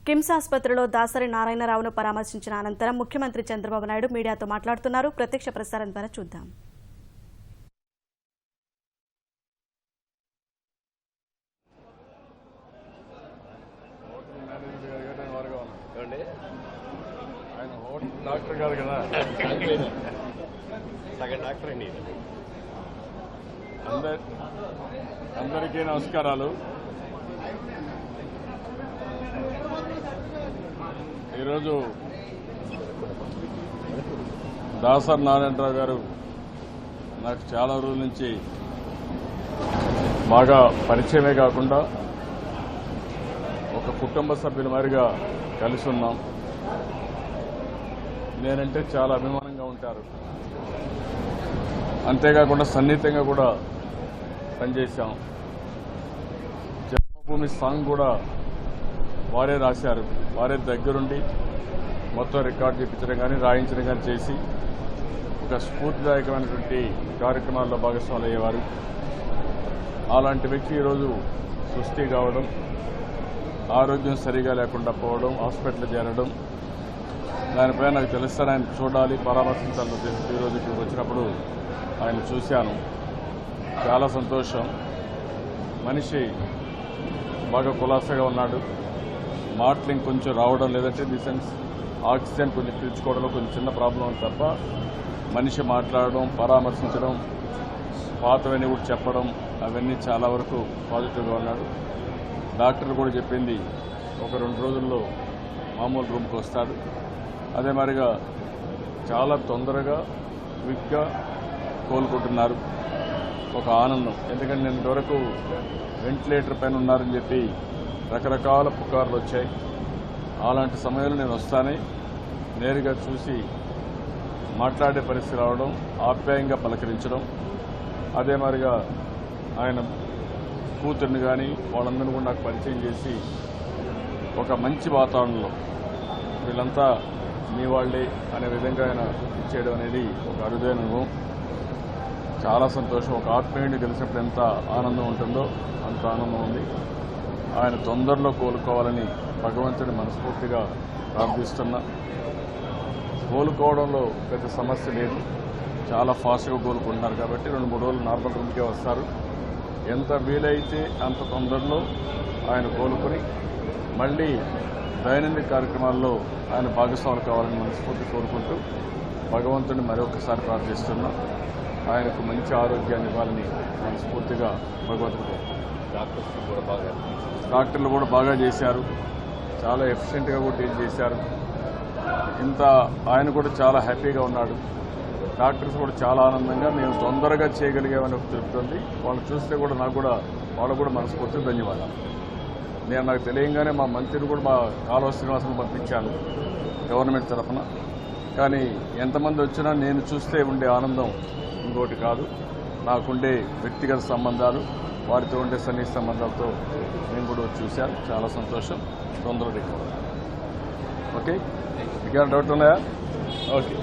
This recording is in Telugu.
కిమ్స్ ఆసుపత్రిలో దాసరి నారాయణరావును పరామర్శించిన అనంతరం ముఖ్యమంత్రి చంద్రబాబు నాయుడు మీడియాతో మాట్లాడుతున్నారు. ప్రత్యక్ష ప్రసారం ద్వారా చూద్దాం. డాక్టర్ గారు కదా, సగం డాక్టర్ అండి. అందరికీ నమస్కారాలు. ఈరోజు దాసరి నారాయణరావు గారు నాకు చాలా రోజుల నుంచి బాగా పరిచయమే కాకుండా ఒక కుటుంబ సభ్యుల మాదిరిగా కలిసి ఉన్నాం. నేనంటే చాలా అభిమానంగా ఉంటారు. అంతేకాకుండా సన్నిహితంగా కూడా పనిచేశాం. జన్మభూమి సాంగ్ కూడా వారే రాశారు. వారే దగ్గరుండి మొత్తం రికార్డు చేయించడం కానీ రాయించడం కానీ చేసి ఒక స్ఫూర్తిదాయకమైనటువంటి కార్యక్రమాల్లో భాగస్వాములు అయ్యేవారు. అలాంటి వ్యక్తి ఈరోజు సుస్థి కావడం, ఆరోగ్యం సరిగా లేకుండా పోవడం, హాస్పిటల్ చేరడం, దానిపై నాకు తెలుస్తాను. ఆయన చూడాలి, పరామర్శించాలని ఉద్దేశంతో ఈరోజు ఇక్కడికి వచ్చినప్పుడు ఆయన చూశాను. చాలా సంతోషం. మనిషి బాగా కులాసగా ఉన్నాడు. మాటలు ఇంకొంచెం రావడం లేదంటే ది సెన్స్ ఆక్సిజన్ కొంచెం పీల్చుకోవడంలో కొంచెం చిన్న ప్రాబ్లం ఉంది తప్ప మనిషి మాట్లాడడం, పరామర్శించడం, పాతవన్నీ కూడా చెప్పడం అవన్నీ చాలా వరకు పాజిటివ్గా ఉన్నాడు. డాక్టర్ కూడా చెప్పింది ఒక 2 రోజుల్లో మామూలు రూమ్కి వస్తాడు. అదే మరిగా చాలా తొందరగా క్విక్గా కోలుకుంటున్నారు. ఒక ఆనందం. ఎందుకంటే నేను ఇంతవరకు వెంటిలేటర్ పైన ఉన్నారని చెప్పి రకరకాల పుకార్లు వచ్చాయి. అలాంటి సమయంలో నేను వస్తానే నేరుగా చూసి మాట్లాడే పరిస్థితి రావడం, ఆప్యాయంగా పలకరించడం, అదే మరిగా ఆయన కూతుర్ని కానీ వాళ్ళందరినీ కూడా నాకు పరిచయం చేసి ఒక మంచి వాతావరణంలో వీళ్ళంతా మీ వాళ్లే అనే విధంగా ఆయన ఇచ్చేయడం అనేది ఒక అరుదైన అనుభవం. చాలా సంతోషం. ఒక ఆత్మీయుడిని కలిసినప్పుడు ఎంత ఆనందం ఉంటుందో అంత ఆనందం ఉంది. ఆయన తొందరలో కోలుకోవాలని భగవంతుని మనస్ఫూర్తిగా ప్రార్థిస్తున్నా. కోలుకోవడంలో పెద్ద సమస్య లేదు. చాలా ఫాస్ట్గా కోలుకుంటున్నారు కాబట్టి 2-3 రోజులు నార్మల్ రూమ్కే వస్తారు. ఎంత వీలైతే అంత తొందరలో ఆయన కోలుకొని మళ్ళీ దైనందిక కార్యక్రమాల్లో ఆయన భాగస్వాములు కావాలని మనస్ఫూర్తి కోరుకుంటూ భగవంతుని మరొకసారి ప్రార్థిస్తున్నా. ఆయనకు మంచి ఆరోగ్యాన్ని ఇవ్వాలని మనస్ఫూర్తిగా భగవంతుడు. డాక్టర్లు కూడా బాగా చేశారు. చాలా ఎఫిషియెంట్గా కూడా డీల్ చేశారు. ఇంత ఆయన కూడా చాలా హ్యాపీగా ఉన్నాడు. డాక్టర్స్ కూడా చాలా ఆనందంగా మేము తొందరగా చేయగలిగామని తెలుపుతుంది. వాళ్ళు చూస్తే కూడా వాళ్ళకు కూడా మనస్ఫూర్తిగా ధన్యవాదాలు. నేను నాకు తెలియంగానే మా మంత్రిని కూడా మా కాలువ శ్రీనివాసను పంపించాను గవర్నమెంట్ తరఫున. కానీ ఎంతమంది వచ్చినా నేను చూస్తే ఉండే ఆనందం ఇంకోటి కాదు. నాకుండే వ్యక్తిగత సంబంధాలు, వారితో ఉండే సన్నిహిత సంబంధాలతో నేను కూడా చూశాను. చాలా సంతోషం. తొందరగా రికవర్. ఓకే, ఇంకా డౌట్ ఉన్నాయా? ఓకే.